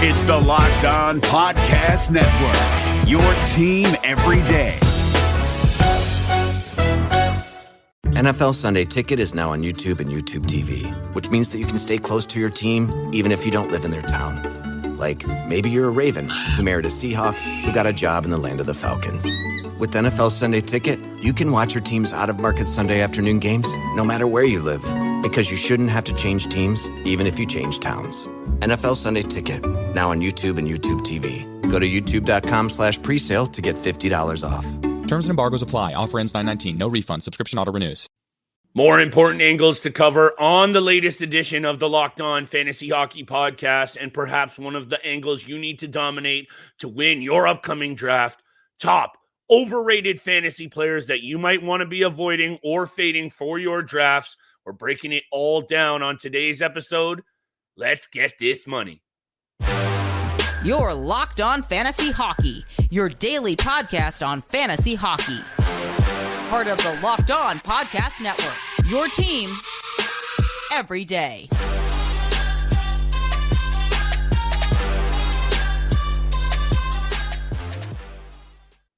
It's the Locked On Podcast Network, your team every day. NFL Sunday Ticket is now on YouTube and YouTube TV, which means that you can stay close to your team even if you don't live in their town. Like, maybe you're a Raven who married a Seahawk who got a job in the land of the Falcons. With NFL Sunday Ticket, you can watch your team's out-of-market Sunday afternoon games no matter where you live, because you shouldn't have to change teams even if you change towns. NFL Sunday Ticket, now on YouTube and YouTube TV. Go to youtube.com/presale to get $50 off. Terms and embargoes apply. Offer ends 9/19. No refund. Subscription auto renews. More important angles to cover on the latest edition of the Locked On Fantasy Hockey Podcast, and perhaps one of the angles you need to dominate to win your upcoming draft. Top overrated fantasy players that you might want to be avoiding or fading for your drafts. We're breaking it all down on today's episode. Let's get this money. You're Locked On Fantasy Hockey, your daily podcast on fantasy hockey. Part of the Locked On Podcast Network, your team every day.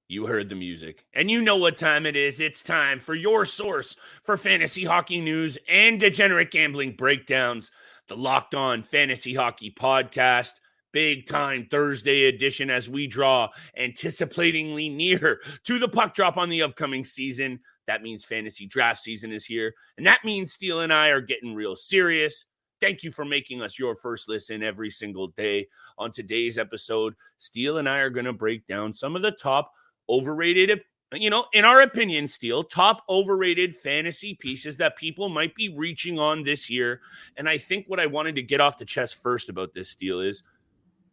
You heard the music, and you know what time it is. It's time for your source for fantasy hockey news and degenerate gambling breakdowns, the Locked On Fantasy Hockey Podcast. Big time Thursday edition as we draw anticipatingly near to the puck drop on the upcoming season. That means fantasy draft season is here, and that means Steele and I are getting real serious. Thank you for making us your first listen every single day. On today's episode, Steele and I are going to break down some of the top overrated, in our opinion, Steele, top overrated fantasy pieces that people might be reaching on this year. And I think what I wanted to get off the chest first about this, Steele, is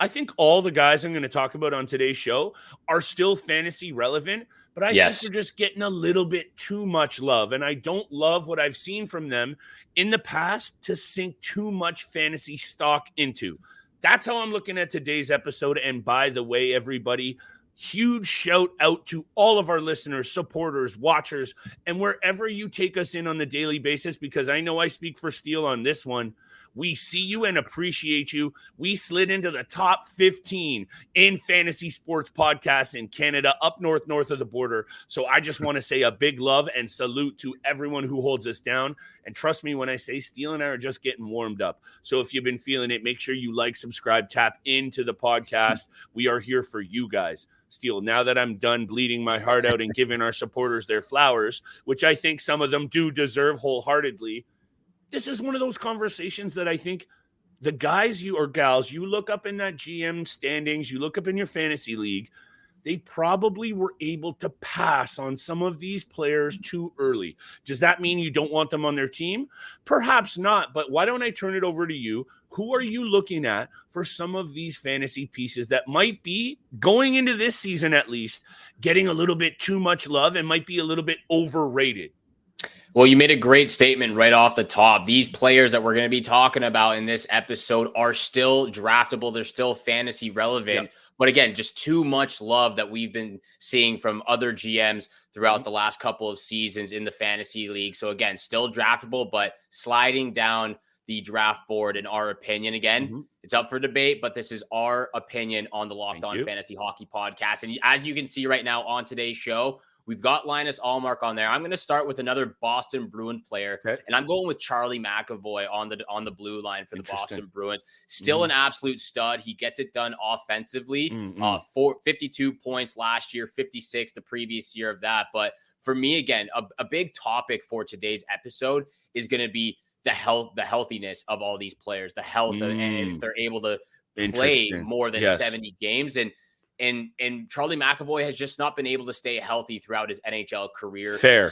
I think all the guys I'm going to talk about on today's show are still fantasy relevant, but I think they're just getting a little bit too much love. And I don't love what I've seen from them in the past to sink too much fantasy stock into. That's how I'm looking at today's episode. And by the way, everybody, huge shout out to all of our listeners, supporters, watchers, and wherever you take us in on the daily basis, because I know I speak for Steele on this one. We see you and appreciate you. We slid into the top 15 in fantasy sports podcasts in Canada, up north of the border. So I just want to say a big love and salute to everyone who holds us down. And trust me when I say Steele and I are just getting warmed up. So if you've been feeling it, make sure you like, subscribe, tap into the podcast. We are here for you guys. Steele, now that I'm done bleeding my heart out and giving our supporters their flowers, which I think some of them do deserve wholeheartedly, this is one of those conversations that I think the guys you or gals you look up in that GM standings, you look up in your fantasy league, they probably were able to pass on some of these players too early. Does that mean you don't want them on their team? Perhaps not, but why don't I turn it over to you? Who are you looking at for some of these fantasy pieces that might be, going into this season at least, getting a little bit too much love and might be a little bit overrated? Well, you made a great statement right off the top. These players that we're going to be talking about in this episode are still draftable. They're still fantasy relevant. Yep. But again, just too much love that we've been seeing from other GMs throughout the last couple of seasons in the fantasy league. So again, still draftable, but sliding down the draft board in our opinion. Again, it's up for debate, but this is our opinion on the Locked On Fantasy Hockey Podcast. And as you can see right now on today's show, we've got Linus Ullmark on there. I'm going to start with another Boston Bruins player, and I'm going with Charlie McAvoy on the blue line for the Boston Bruins. Still an absolute stud. He gets it done offensively. 52 points last year, 56 the previous year of that. But for me, again, a big topic for today's episode is going to be the healthiness of all these players, the health, and if they're able to play more than 70 games. And Charlie McAvoy has just not been able to stay healthy throughout his NHL career. Fair.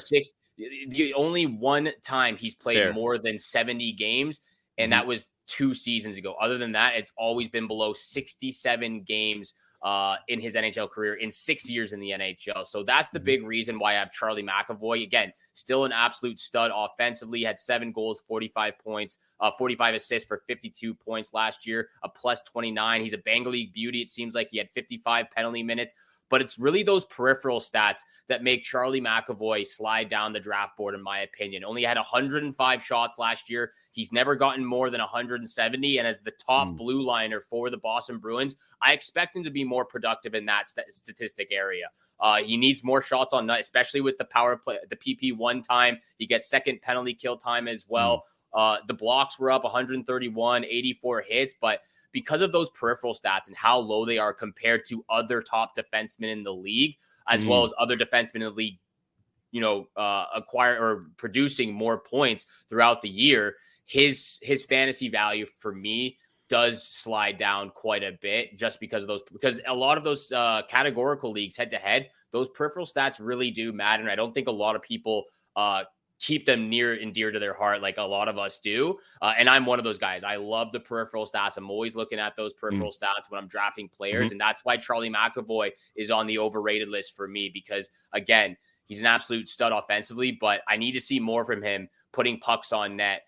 The only one time he's played more than 70 games, and that was 2 seasons ago. Other than that, it's always been below 67 games in his NHL career in 6 years in the NHL. So that's the big reason why I have Charlie McAvoy. Again, still an absolute stud offensively. He had 7 goals, 45 points, 45 assists for 52 points last year, a plus 29. He's a Bengal League beauty. It seems like he had 55 penalty minutes. but it's really those peripheral stats that make Charlie McAvoy slide down the draft board, in my opinion. Only had 105 shots last year. He's never gotten more than 170. And as the top blue liner for the Boston Bruins, I expect him to be more productive in that statistic area. He needs more shots on net, especially with the power play, the PP1 time. He gets second penalty kill time as well. The blocks were up 131, 84 hits, but because of those peripheral stats and how low they are compared to other top defensemen in the league, as well as other defensemen in the league, acquire or producing more points throughout the year, his fantasy value for me does slide down quite a bit just because of those, because a lot of those categorical leagues head to head, those peripheral stats really do matter. And I don't think a lot of people keep them near and dear to their heart like a lot of us do. And I'm one of those guys. I love the peripheral stats. I'm always looking at those peripheral stats when I'm drafting players. And that's why Charlie McAvoy is on the overrated list for me, because again, he's an absolute stud offensively, but I need to see more from him putting pucks on net.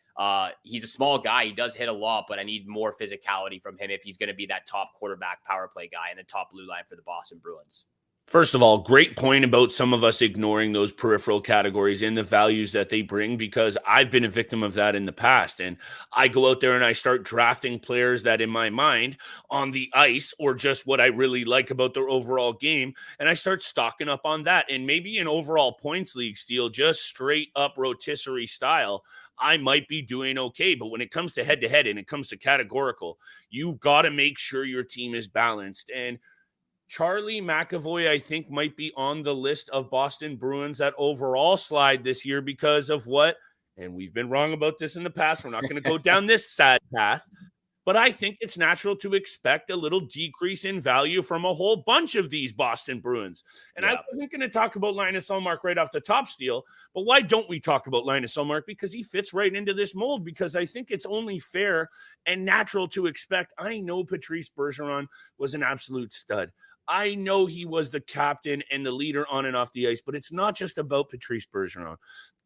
He's a small guy. He does hit a lot, but I need more physicality from him if he's going to be that top quarterback power play guy and the top blue line for the Boston Bruins. First of all, great point about some of us ignoring those peripheral categories and the values that they bring, because I've been a victim of that in the past. And I go out there and I start drafting players that in my mind on the ice, or just what I really like about their overall game, and I start stocking up on that. And maybe in overall points league, Steele, just straight up rotisserie style, I might be doing okay. But when it comes to head-to-head and it comes to categorical, you've got to make sure your team is balanced. And Charlie McAvoy, I think, might be on the list of Boston Bruins that overall slide this year because of what, and we've been wrong about this in the past, we're not going to go down this sad path, but I think it's natural to expect a little decrease in value from a whole bunch of these Boston Bruins. And I wasn't going to talk about Linus Ullmark right off the top, Steele, but why don't we talk about Linus Ullmark? Because he fits right into this mold, because I think it's only fair and natural to expect. I know Patrice Bergeron was an absolute stud. I know he was the captain and the leader on and off the ice, but it's not just about Patrice Bergeron.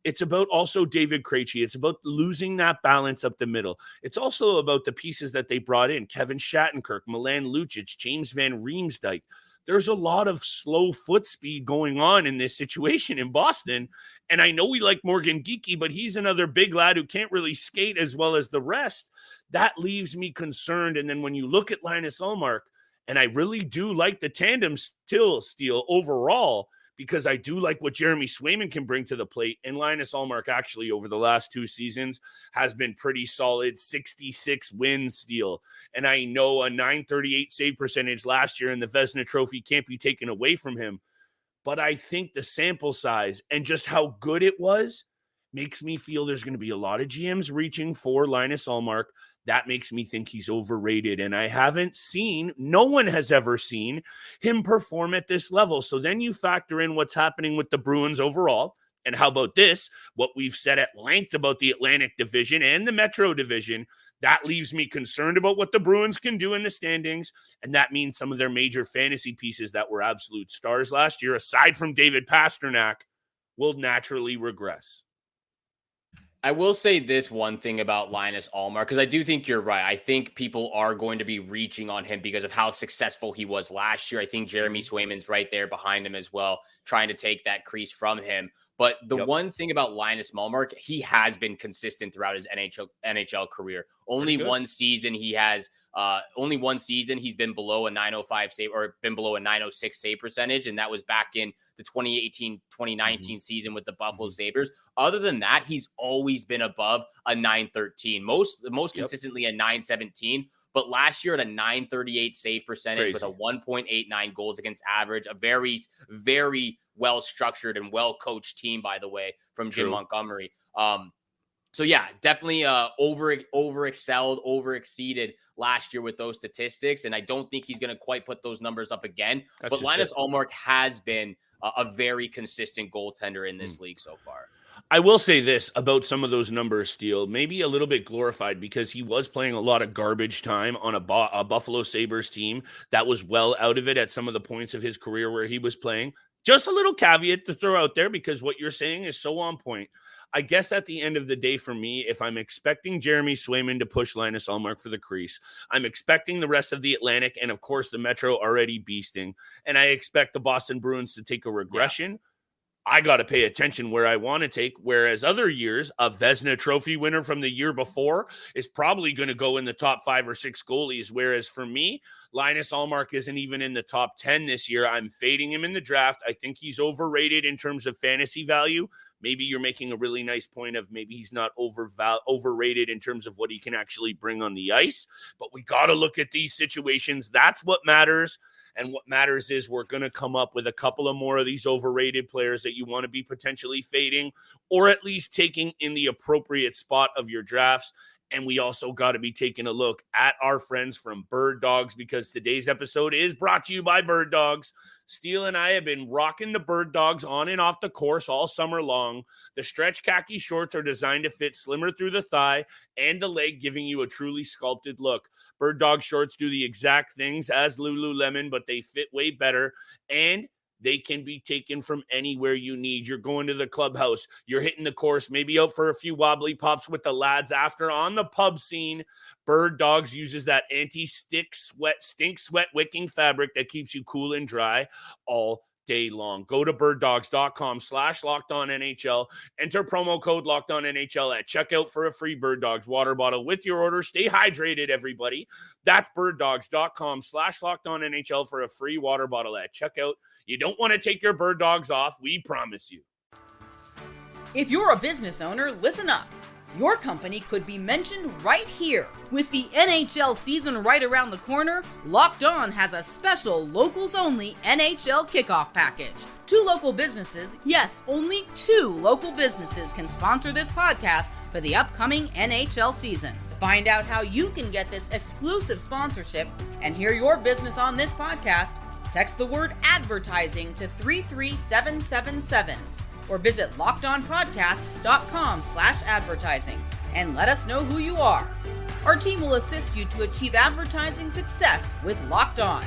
It's about also David Krejci. It's about losing that balance up the middle. It's also about the pieces that they brought in: Kevin Shattenkirk, Milan Lucic, James Van Riemsdyk. There's a lot of slow foot speed going on in this situation in Boston. And I know we like Morgan Geekie, but he's another big lad who can't really skate as well as the rest. That leaves me concerned. And then when you look at Linus Ullmark, and I really do like the tandem still, Steele, overall, because I do like what Jeremy Swayman can bring to the plate. And Linus Ullmark actually over the last 2 seasons has been pretty solid, 66 wins, Steele. And I know a .938 save percentage last year in the Vezina Trophy can't be taken away from him. But I think the sample size and just how good it was makes me feel there's going to be a lot of GMs reaching for Linus Ullmark. That makes me think he's overrated. And I haven't seen, no one has ever seen him perform at this level. So then you factor in what's happening with the Bruins overall. And how about this? What we've said at length about the Atlantic Division and the Metro Division, that leaves me concerned about what the Bruins can do in the standings. And that means some of their major fantasy pieces that were absolute stars last year, aside from David Pastrnak, will naturally regress. I will say this one thing about Linus Ullmark, because I do think you're right. I think people are going to be reaching on him because of how successful he was last year. I think Jeremy Swayman's right there behind him as well, trying to take that crease from him. But the one thing about Linus Ullmark, he has been consistent throughout his NHL career. Only one season he's been below a 905 save, or been below a 906 save percentage, and that was back in the 2018-2019 season with the Buffalo Sabres. Other than that, he's always been above a 913, most consistently a 917. But last year at a 938 save percentage with a 1.89 goals against average, a very, very well-structured and well-coached team, by the way, from Jim Montgomery. So yeah, definitely over-excelled, over-exceeded last year with those statistics. And I don't think he's going to quite put those numbers up again. But Linus Ullmark has been a very consistent goaltender in this league so far. I will say this about some of those numbers, Steele, maybe a little bit glorified, because he was playing a lot of garbage time on a Buffalo Sabres team that was well out of it at some of the points of his career where he was playing. just a little caveat to throw out there, because what you're saying is so on point. I guess at the end of the day, for me, if I'm expecting Jeremy Swayman to push Linus Ullmark for the crease, I'm expecting the rest of the Atlantic and, of course, the Metro already beasting, and I expect the Boston Bruins to take a regression. I got to pay attention where I want to take, whereas other years, a Vezina Trophy winner from the year before is probably going to go in the top 5 or 6 goalies, whereas for me, Linus Ullmark isn't even in the top 10 this year. I'm fading him in the draft. I think he's overrated in terms of fantasy value. Maybe you're making a really nice point of maybe he's not overrated in terms of what he can actually bring on the ice, but we got to look at these situations. That's what matters. And what matters is we're going to come up with a couple of more of these overrated players that you want to be potentially fading or at least taking in the appropriate spot of your drafts. And we also got to be taking a look at our friends from Bird Dogs, because today's episode is brought to you by Bird Dogs. Steele and I have been rocking the Bird Dogs on and off the course all summer long. The stretch khaki shorts are designed to fit slimmer through the thigh and the leg, giving you a truly sculpted look. Bird Dog shorts do the exact things as Lululemon, but they fit way better, and they can be taken from anywhere you need. You're going to the clubhouse, you're hitting the course, maybe out for a few wobbly pops with the lads after on the pub scene. Bird Dogs uses that stink sweat wicking fabric that keeps you cool and dry all day long. Go to birddogs.com/LockedOnNHL. Enter promo code LockedOnNHL at checkout for a free Bird Dogs water bottle with your order. Stay hydrated, everybody. That's birddogs.com/LockedOnNHL for a free water bottle at checkout. You don't want to take your Bird Dogs off, we promise you. If you're a business owner, listen up. Your company could be mentioned right here. With the NHL season right around the corner, Locked On has a special locals-only NHL kickoff package. 2 local businesses, yes, only 2 local businesses can sponsor this podcast for the upcoming NHL season. Find out how you can get this exclusive sponsorship and hear your business on this podcast. Text the word advertising to 33777 or visit LockedOnPodcasts.com/advertising and let us know who you are. Our team will assist you to achieve advertising success with Locked On.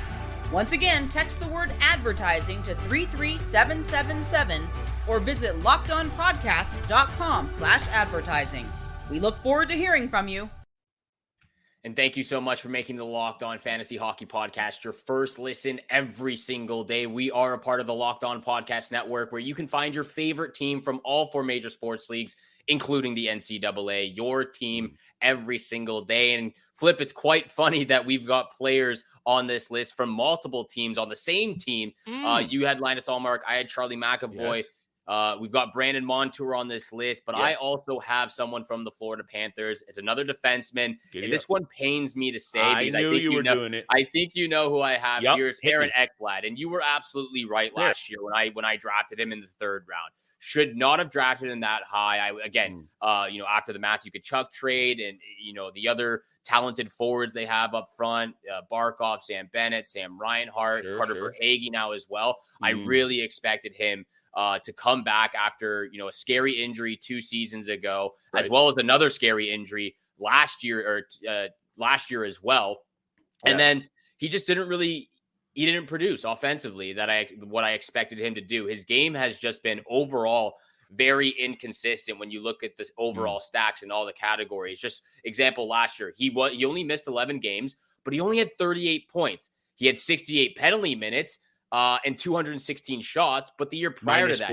Once again, text the word advertising to 33777 or visit LockedOnPodcasts.com/advertising. We look forward to hearing from you. And thank you so much for making the Locked On Fantasy Hockey Podcast your first listen every single day. We are a part of the Locked On Podcast Network, where you can find your favorite team from all 4 major sports leagues, including the NCAA, your team every single day. And Flip, it's quite funny that we've got players on this list from multiple teams on the same team. You had Linus Ullmark, I had Charlie McAvoy. Yes. We've got Brandon Montour on this list, but I also have someone from the Florida Panthers. It's another defenseman. And this one pains me to say, because I knew you were doing it. I think you know who I have here. It's Aaron Ekblad, and you were absolutely right last year when I drafted him in the 3rd round. Should not have drafted him that high. After the Matthew Tkachuk trade and the other talented forwards they have up front, Barkov, Sam Bennett, Sam Reinhart, Carter Verhaeghe now as well. I really expected him to come back after, a scary injury 2 seasons ago, as well as another scary injury last year as well. Yeah. And then he just didn't produce offensively what I expected him to do. His game has just been overall very inconsistent when you look at this overall stacks in all the categories. Just example, last year, he only missed 11 games, but he only had 38 points. He had 68 penalty minutes, and 216 shots, but the year prior to that,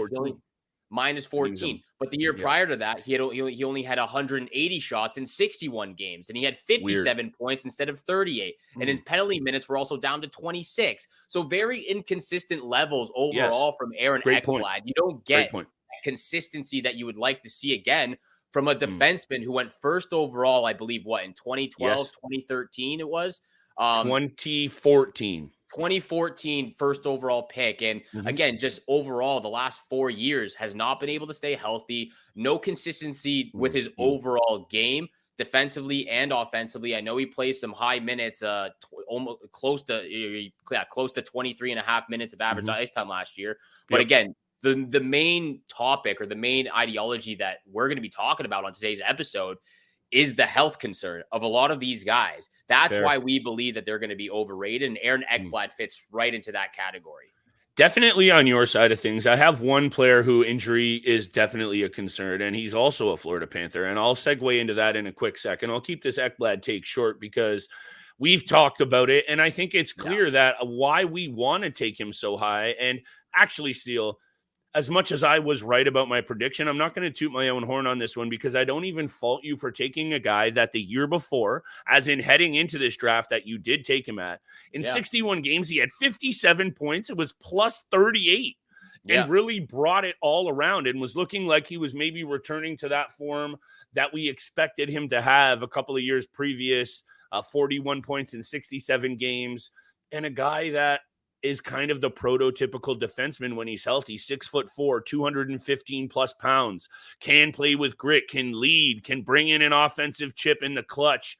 minus 14. But the year prior to that, he only had 180 shots in 61 games, and he had 57 points instead of 38. And his penalty minutes were also down to 26. So very inconsistent levels overall from Aaron Ekblad. You don't get consistency that you would like to see again from a defenseman who went 1st overall, I believe, in 2012, 2013 it was? 2014 first overall pick. And again, just overall, the last 4 years has not been able to stay healthy. No consistency with his overall game, defensively and offensively. I know he plays some high minutes, almost close to 23 and a half minutes of average ice time last year. But again, the main topic or the main ideology that we're going to be talking about on today's episode is the health concern of a lot of these guys. That's why we believe that they're going to be overrated, and Aaron Ekblad fits right into that category. Definitely on your side of things. I have one player who injury is definitely a concern, and he's also a Florida Panther. And I'll segue into that in a quick second. I'll keep this Ekblad take short because we've talked about it, and I think it's clear that why we want to take him so high. And actually, Steele, as much as I was right about my prediction, I'm not going to toot my own horn on this one because I don't even fault you for taking a guy that the year before, as in heading into this draft that you did take him at. In 61 games, he had 57 points. It was plus 38 and really brought it all around and was looking like he was maybe returning to that form that we expected him to have a couple of years previous, 41 points in 67 games, and a guy that is kind of the prototypical defenseman when he's healthy. 6'4", 215 plus pounds, can play with grit, can lead, can bring in an offensive chip in the clutch.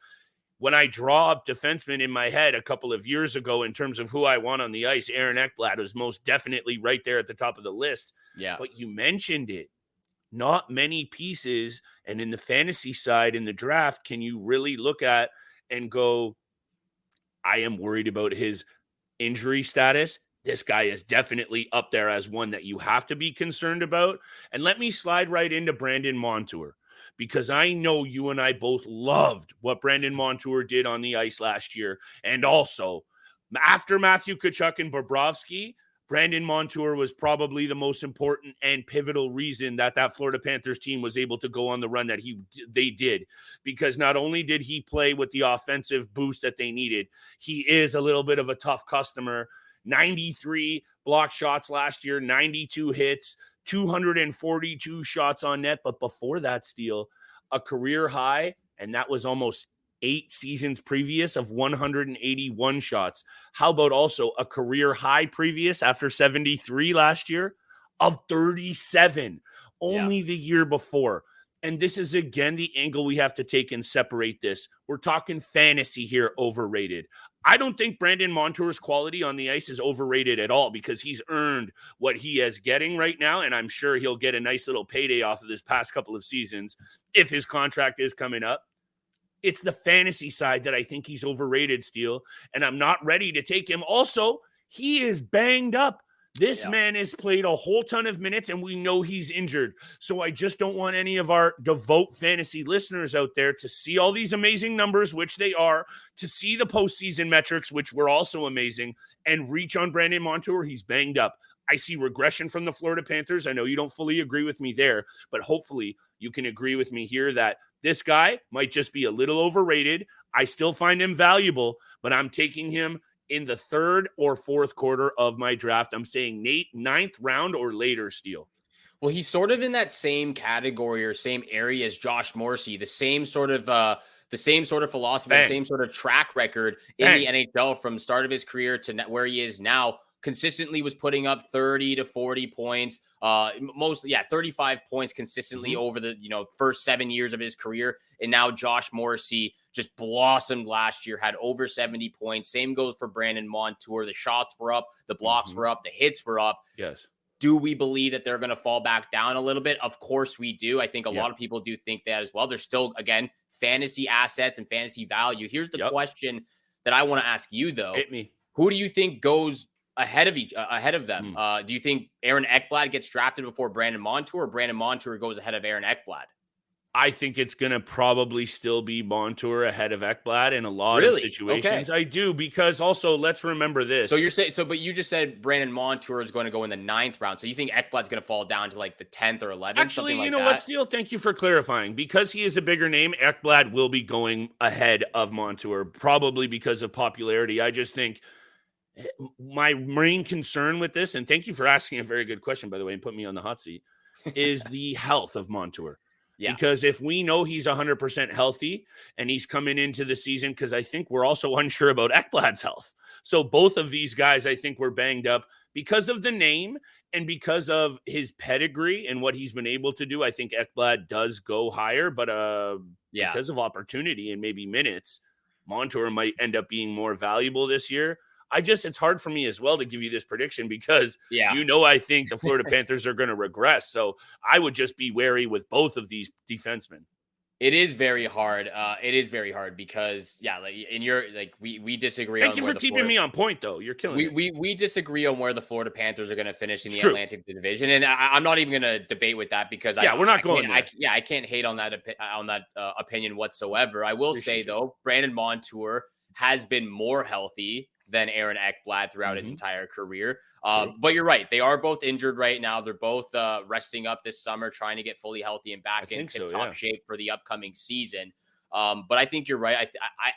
When I draw up defensemen in my head a couple of years ago in terms of who I want on the ice, Aaron Ekblad was most definitely right there at the top of the list. Yeah. But you mentioned it. Not many pieces, and in the fantasy side in the draft, can you really look at and go, I am worried about his injury status. This guy is definitely up there as one that you have to be concerned about. And let me slide right into Brandon Montour, because I know you and I both loved what Brandon Montour did on the ice last year. And also, after Matthew Tkachuk and Bobrovsky, Brandon Montour was probably the most important and pivotal reason that Florida Panthers team was able to go on the run that they did, because not only did he play with the offensive boost that they needed, he is a little bit of a tough customer. 93 block shots last year, 92 hits, 242 shots on net. But before that, Steele, a career high, and that was almost 8 seasons previous of 181 shots. How about also a career high previous after 73 last year of 37, only the year before. And this is, again, the angle we have to take and separate this. We're talking fantasy here, overrated. I don't think Brandon Montour's quality on the ice is overrated at all, because he's earned what he is getting right now, and I'm sure he'll get a nice little payday off of this past couple of seasons if his contract is coming up. It's the fantasy side that I think he's overrated, Steele, and I'm not ready to take him. Also, he is banged up. This man has played a whole ton of minutes, and we know he's injured. So I just don't want any of our devout fantasy listeners out there to see all these amazing numbers, which they are, to see the postseason metrics, which were also amazing, and reach on Brandon Montour. He's banged up. I see regression from the Florida Panthers. I know you don't fully agree with me there, but hopefully you can agree with me here that this guy might just be a little overrated. I still find him valuable, but I'm taking him in the 3rd or 4th quarter of my draft. I'm saying 9th round or later, Steele. Well, he's sort of in that same category or same area as Josh Morrissey, the same sort of philosophy, the same sort of track record in the NHL from start of his career to where he is now. Consistently was putting up 30 to 40 points, 35 points consistently over the first 7 years of his career. And now Josh Morrissey just blossomed last year, had over 70 points. Same goes for Brandon Montour. The shots were up, the blocks were up, the hits were up. Yes. Do we believe that they're going to fall back down a little bit? Of course we do. I think a lot of people do think that as well. There's still, again, fantasy assets and fantasy value. Here's the question that I want to ask you, though. Hit me. Who do you think goes ahead of them? Do you think Aaron Ekblad gets drafted before Brandon Montour, or Brandon Montour goes ahead of Aaron Ekblad? I think it's going to probably still be Montour ahead of Ekblad in a lot of situations. Okay. I do, because also let's remember this. So you're saying, but you just said Brandon Montour is going to go in the 9th round. So you think Ekblad's going to fall down to like the 10th or 11th? Actually, you know what, Steele? Thank you for clarifying. Because he is a bigger name, Ekblad will be going ahead of Montour, probably because of popularity. I just think my main concern with this, and thank you for asking a very good question, by the way, and put me on the hot seat, is the health of Montour. Yeah. Because if we know he's 100% healthy and he's coming into the season, because I think we're also unsure about Ekblad's health. So both of these guys, I think, were banged up because of the name and because of his pedigree and what he's been able to do. I think Ekblad does go higher, but because of opportunity and maybe minutes, Montour might end up being more valuable this year. It's hard for me as well to give you this prediction because, I think the Florida Panthers are going to regress. So I would just be wary with both of these defensemen. It is very hard. It is very hard because, we disagree. Thank you for keeping me on point, though. You're killing it. We disagree on where the Florida Panthers are going to finish in the Atlantic Division, and I'm not even going to debate with that because we're not going there. I can't hate on that opinion whatsoever. I will say though, Brandon Montour has been more healthy than Aaron Ekblad throughout his entire career. But you're right. They are both injured right now. They're both resting up this summer, trying to get fully healthy and back in tip-top shape for the upcoming season. But I think you're right.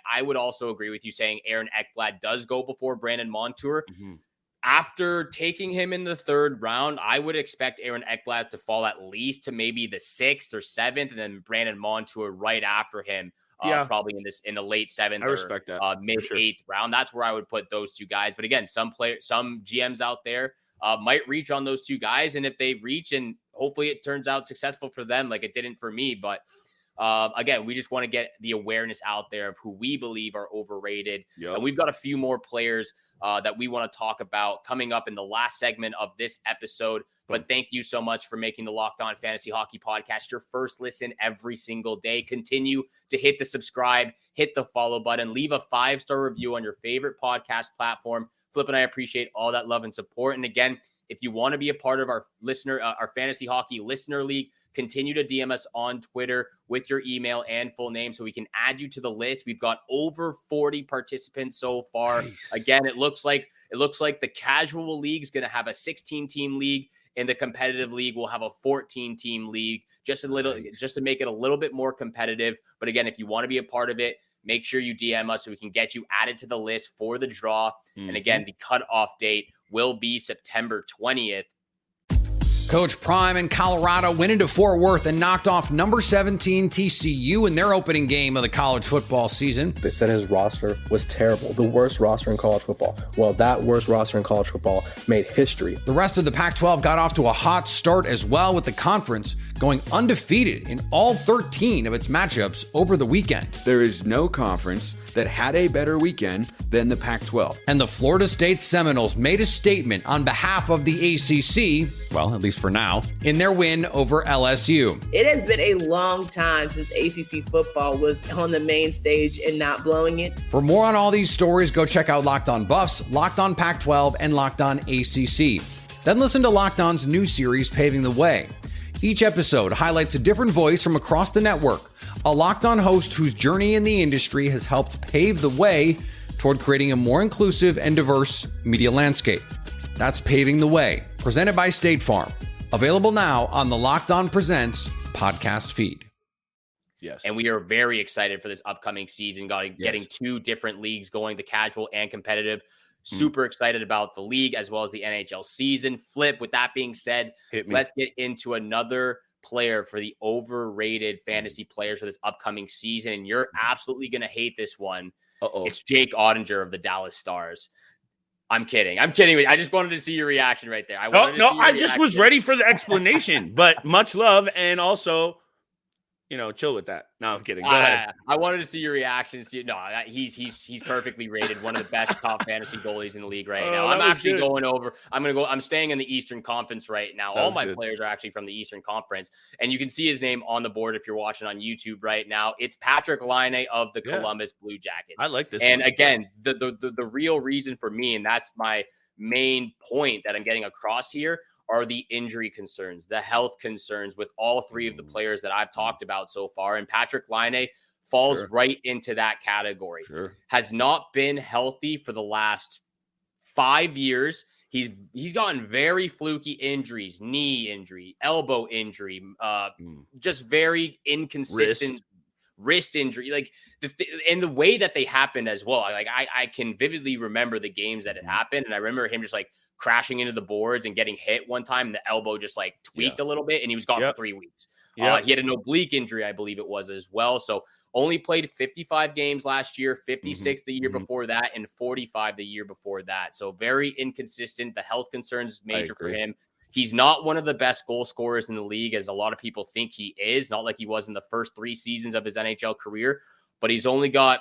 I would also agree with you saying Aaron Ekblad does go before Brandon Montour. After taking him in the 3rd round, I would expect Aaron Ekblad to fall at least to maybe the 6th or 7th, and then Brandon Montour right after him. Probably in the late 7th or mid 8th round. That's where I would put those two guys. But again, some GMs out there might reach on those two guys. And if they reach, and hopefully it turns out successful for them, like it didn't for me. But again, we just want to get the awareness out there of who we believe are overrated. And we've got a few more players that we want to talk about coming up in the last segment of this episode. But thank you so much for making the Locked On Fantasy Hockey Podcast your first listen every single day. Continue to hit the subscribe, hit the follow button, leave a 5-star review on your favorite podcast platform. Flip and I appreciate all that love and support. And again, if you want to be a part of our Fantasy Hockey Listener League, continue to DM us on Twitter with your email and full name so we can add you to the list. We've got over 40 participants so far. Nice. Again, it looks like the casual league is going to have a 16-team league, and the competitive league will have a 14-team league, just to make it a little bit more competitive. But again, if you want to be a part of it, make sure you DM us so we can get you added to the list for the draw. And again, the cutoff date will be September 20th. Coach Prime in Colorado went into Fort Worth and knocked off number 17 TCU in their opening game of the college football season. They said his roster was terrible, the worst roster in college football. Well, that worst roster in college football made history. The rest of the Pac-12 got off to a hot start as well, with the conference going undefeated in all 13 of its matchups over the weekend. There is no conference that had a better weekend than the Pac-12. And the Florida State Seminoles made a statement on behalf of the ACC, well, at least for now, in their win over LSU. It has been a long time since ACC football was on the main stage and not blowing it. For more on all these stories, go check out Locked On Buffs, Locked On Pac-12, and Locked On ACC. Then listen to Locked On's new series, Paving the Way. Each episode highlights a different voice from across the network, a Locked On host whose journey in the industry has helped pave the way toward creating a more inclusive and diverse media landscape. That's Paving the Way, presented by State Farm. Available now on the Locked On Presents podcast feed. Yes. And we are very excited for this upcoming season, getting two different leagues going, the casual and competitive. Super excited about the league as well as the NHL season. Flip, with that being said, let's get into another player for the overrated fantasy players for this upcoming season. And you're absolutely going to hate this one. It's Jake Ottinger of the Dallas Stars. I'm kidding. I just wanted to see your reaction right there. I just was ready for the explanation, but much love. And also, chill with that. No, I'm kidding. Go ahead. I wanted to see your reactions to he's perfectly rated, one of the best top fantasy goalies in the league right now. I'm actually I'm staying in the Eastern Conference right now. All my players are actually from the Eastern Conference, and you can see his name on the board if you're watching on YouTube right now. It's Patrik Laine of the Columbus Blue Jackets. I like this. And again, the real reason for me, and that's my main point that I'm getting across here, are the injury concerns, the health concerns with all three of the players that I've talked about so far. And Patrik Laine falls right into that category. Has not been healthy for the last 5 years. He's gotten very fluky injuries, knee injury, elbow injury, just very inconsistent wrist injury. Like and the way that they happened as well. I can vividly remember the games that it happened. And I remember him just crashing into the boards and getting hit one time. And the elbow just tweaked a little bit, and he was gone for 3 weeks. He had an oblique injury, I believe it was, as well. So only played 55 games last year, 56 the year before that, and 45 the year before that. So very inconsistent. The health concerns major for him. He's not one of the best goal scorers in the league, as a lot of people think he is. Not like he was in the first 3 seasons of his NHL career, but he's only got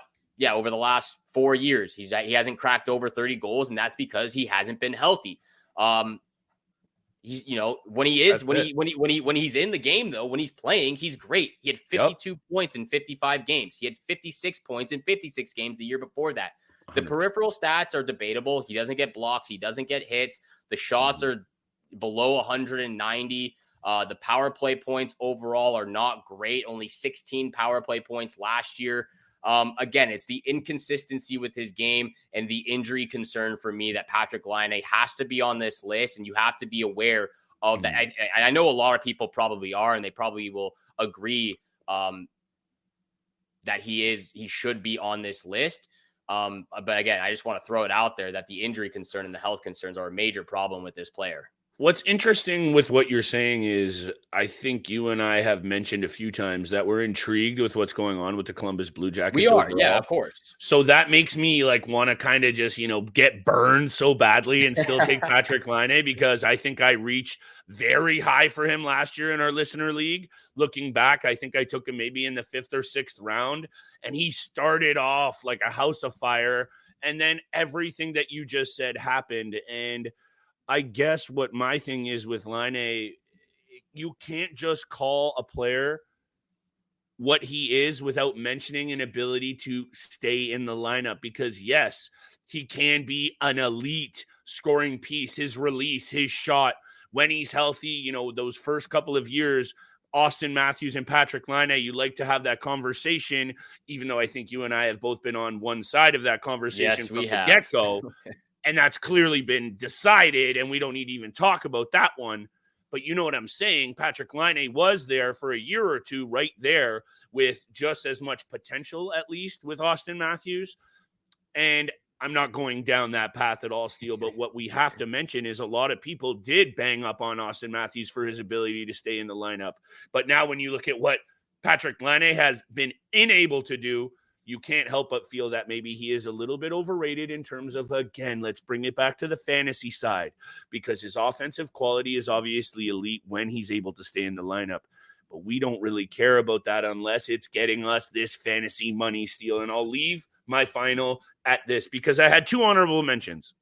over the last 4 years, he hasn't cracked over 30 goals, and that's because he hasn't been healthy. He's, when he's in the game, though, when he's playing, he's great. He had 52 points in 55 games. He had 56 points in 56 games the year before that. The 100%. Peripheral stats are debatable. He doesn't get blocks. He doesn't get hits. The shots are below 190. The power play points overall are not great. Only 16 power play points last year. Again, it's the inconsistency with his game and the injury concern for me that Patrik Laine has to be on this list, and you have to be aware of that. I know a lot of people probably are, and they probably will agree that he should be on this list. But again, I just want to throw it out there that the injury concern and the health concerns are a major problem with this player. What's interesting with what you're saying is I think you and I have mentioned a few times that we're intrigued with what's going on with the Columbus Blue Jackets. We are, overall. Yeah, of course. So that makes me want to kind of just, get burned so badly and still take Patrik Laine, because I think I reached very high for him last year in our listener league. Looking back, I think I took him maybe in the 5th or 6th round, and he started off like a house of fire. And then everything that you just said happened. And I guess what my thing is with Laine, you can't just call a player what he is without mentioning an ability to stay in the lineup, because yes, he can be an elite scoring piece. His release, his shot, when he's healthy, those first couple of years, Austin Matthews and Patrik Laine, you like to have that conversation, even though I think you and I have both been on one side of that conversation from the get-go. And that's clearly been decided, and we don't need to even talk about that one. But you know what I'm saying? Patrik Laine was there for a year or two right there with just as much potential, at least, with Austin Matthews. And I'm not going down that path at all, Steele, but what we have to mention is a lot of people did bang up on Austin Matthews for his ability to stay in the lineup. But now when you look at what Patrik Laine has been unable to do, you can't help but feel that maybe he is a little bit overrated in terms of, again, let's bring it back to the fantasy side, because his offensive quality is obviously elite when he's able to stay in the lineup. But we don't really care about that unless it's getting us this fantasy money, Steele. And I'll leave my final at this, because I had 2 honorable mentions.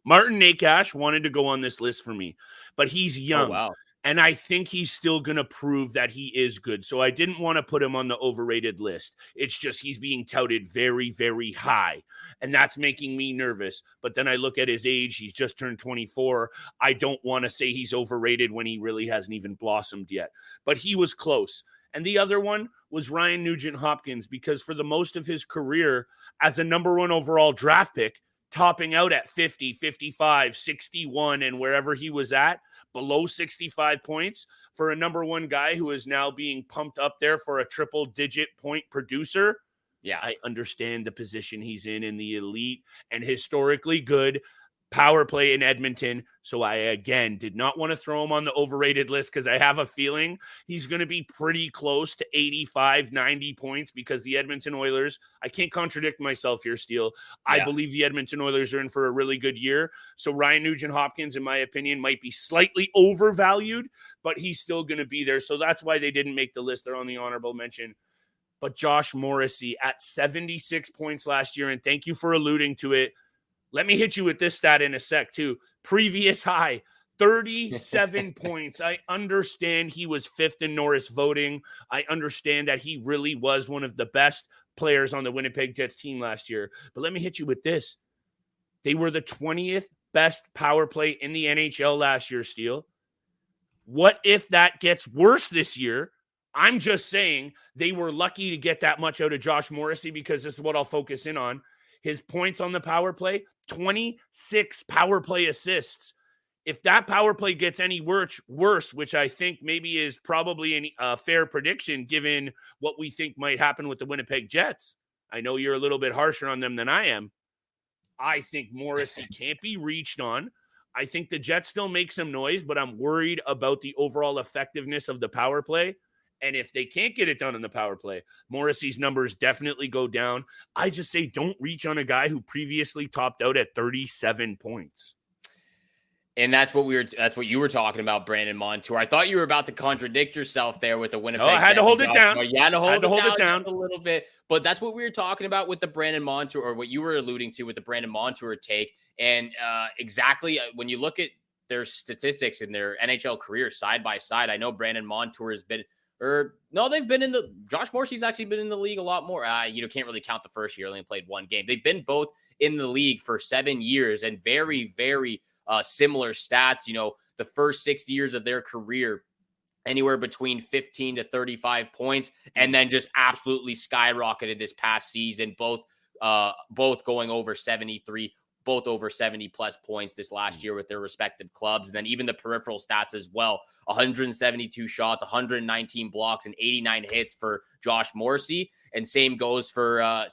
Martin Nakash wanted to go on this list for me, but he's young. Oh, wow. And I think he's still going to prove that he is good. So I didn't want to put him on the overrated list. It's just he's being touted very, very high. And that's making me nervous. But then I look at his age. He's just turned 24. I don't want to say he's overrated when he really hasn't even blossomed yet. But he was close. And the other one was Ryan Nugent-Hopkins, because for the most of his career as a number 1 overall draft pick, topping out at 50, 55, 61, and wherever he was at, below 65 points for a number 1 guy who is now being pumped up there for a triple-digit point producer. Yeah, I understand the position he's in the elite and historically good power play in Edmonton. So I, again, did not want to throw him on the overrated list, because I have a feeling he's going to be pretty close to 85, 90 points, because the Edmonton Oilers, I can't contradict myself here, Steele. I believe the Edmonton Oilers are in for a really good year. So Ryan Nugent-Hopkins, in my opinion, might be slightly overvalued, but he's still going to be there. So that's why they didn't make the list. They're on the honorable mention. But Josh Morrissey at 76 points last year, and thank you for alluding to it. Let me hit you with this stat in a sec, too. Previous high, 37 points. I understand he was 5th in Norris voting. I understand that he really was one of the best players on the Winnipeg Jets team last year. But let me hit you with this. They were the 20th best power play in the NHL last year, Steele. What if that gets worse this year? I'm just saying they were lucky to get that much out of Josh Morrissey, because this is what I'll focus in on. His points on the power play, 26 power play assists. If that power play gets any worse, which I think maybe is probably a fair prediction given what we think might happen with the Winnipeg Jets. I know you're a little bit harsher on them than I am. I think Morrissey can't be reached on. I think the Jets still make some noise, but I'm worried about the overall effectiveness of the power play. And if they can't get it done in the power play, Morrissey's numbers definitely go down. I just say don't reach on a guy who previously topped out at 37 points. And that's what you were talking about, Brandon Montour. I thought you were about to contradict yourself there with the Winnipeg. Oh, I had to hold it down. You had to hold it down just a little bit. But that's what we were talking about with the Brandon Montour, or what you were alluding to with the Brandon Montour take. And exactly when you look at their statistics in their NHL career side by side. I know Brandon Montour has been, Josh Morrissey's actually been in the league a lot more. Can't really count the first year, only played one game. They've been both in the league for 7 years and very, very similar stats. The first 6 years of their career, anywhere between 15 to 35 points, and then just absolutely skyrocketed this past season, both going over 73, both over 70 plus points this last year with their respective clubs. And then even the peripheral stats as well, 172 shots, 119 blocks, and 89 hits for Josh Morrissey. And same goes for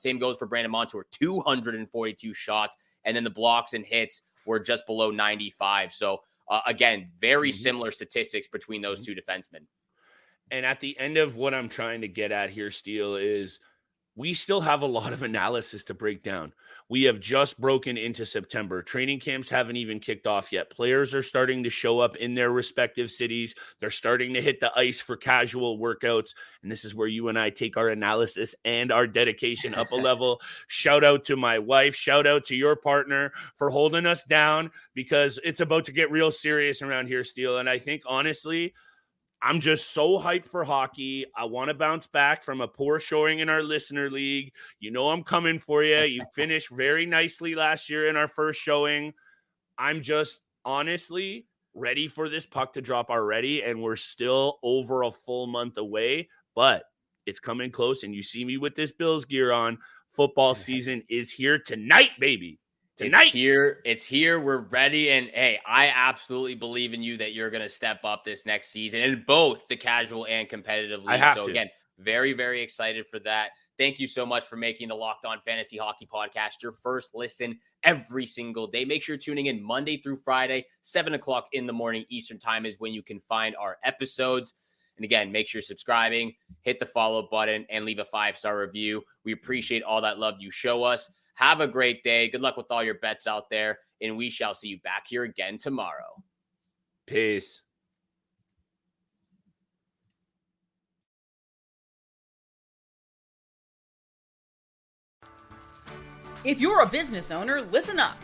Brandon Montour, 242 shots. And then the blocks and hits were just below 95. So again, very similar statistics between those two defensemen. And at the end of what I'm trying to get at here, Steele, is we still have a lot of analysis to break down. We have just broken into September. Training camps haven't even kicked off yet. Players are starting to show up in their respective cities. They're starting to hit the ice for casual workouts. And this is where you and I take our analysis and our dedication up a level. Shout out to my wife. Shout out to your partner for holding us down, because it's about to get real serious around here, Steele. And I think, honestly, I'm just so hyped for hockey. I want to bounce back from a poor showing in our listener league. I'm coming for you. You finished very nicely last year in our first showing. I'm just honestly ready for this puck to drop already, and we're still over a full month away, but it's coming close, and you see me with this Bills gear on. Football season is here tonight, baby. Tonight. It's here. We're ready. And hey, I absolutely believe in you that you're going to step up this next season in both the casual and competitive league. Again, very, very excited for that. Thank you so much for making the Locked On Fantasy Hockey Podcast your first listen every single day. Make sure you're tuning in Monday through Friday, 7 o'clock in the morning Eastern time is when you can find our episodes. And again, make sure you're subscribing, hit the follow button, and leave a 5-star review. We appreciate all that love you show us. Have a great day. Good luck with all your bets out there, and we shall see you back here again tomorrow. Peace. If you're a business owner, listen up.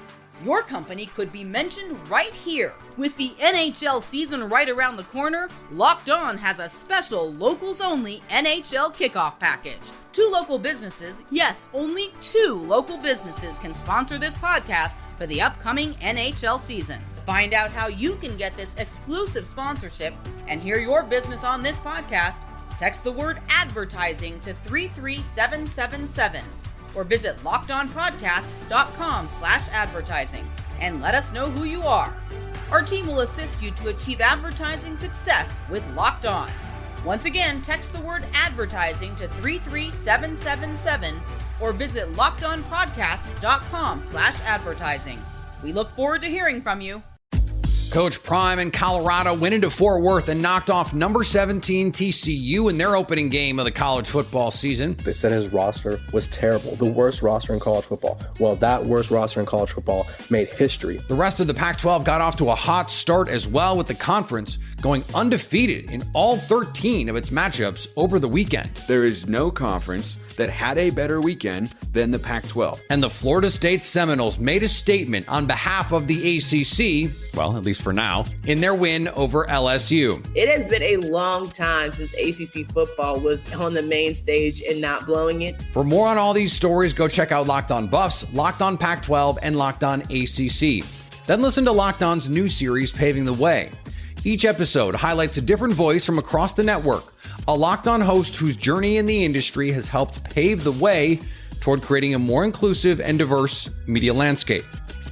Your company could be mentioned right here. With the NHL season right around the corner, Locked On has a special locals-only NHL kickoff package. 2 local businesses, yes, only 2 local businesses can sponsor this podcast for the upcoming NHL season. Find out how you can get this exclusive sponsorship and hear your business on this podcast. Text the word advertising to 33777. Or visit LockedOnPodcasts.com/advertising and let us know who you are. Our team will assist you to achieve advertising success with Locked On. Once again, text the word advertising to 33777 or visit LockedOnPodcasts.com/advertising. We look forward to hearing from you. Coach Prime in Colorado went into Fort Worth and knocked off number 17 TCU in their opening game of the college football season. They said his roster was terrible, the worst roster in college football. Well, that worst roster in college football made history. The rest of the Pac-12 got off to a hot start as well, with the conference going undefeated in all 13 of its matchups over the weekend. There is no conference that had a better weekend than the Pac-12. And the Florida State Seminoles made a statement on behalf of the ACC, well, at least for now, in their win over LSU. It has been a long time since ACC football was on the main stage and not blowing it. For more on all these stories, go check out Locked On Buffs, Locked On Pac-12, and Locked On ACC. Then listen to Locked On's new series, Paving the Way. Each episode highlights a different voice from across the network, a Locked On host whose journey in the industry has helped pave the way toward creating a more inclusive and diverse media landscape.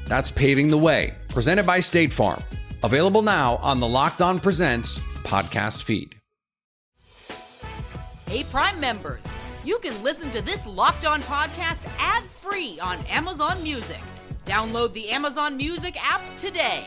That's Paving the Way, presented by State Farm. Available now on the Locked On Presents podcast feed. Hey, Prime members, you can listen to this Locked On podcast ad-free on Amazon Music. Download the Amazon Music app today.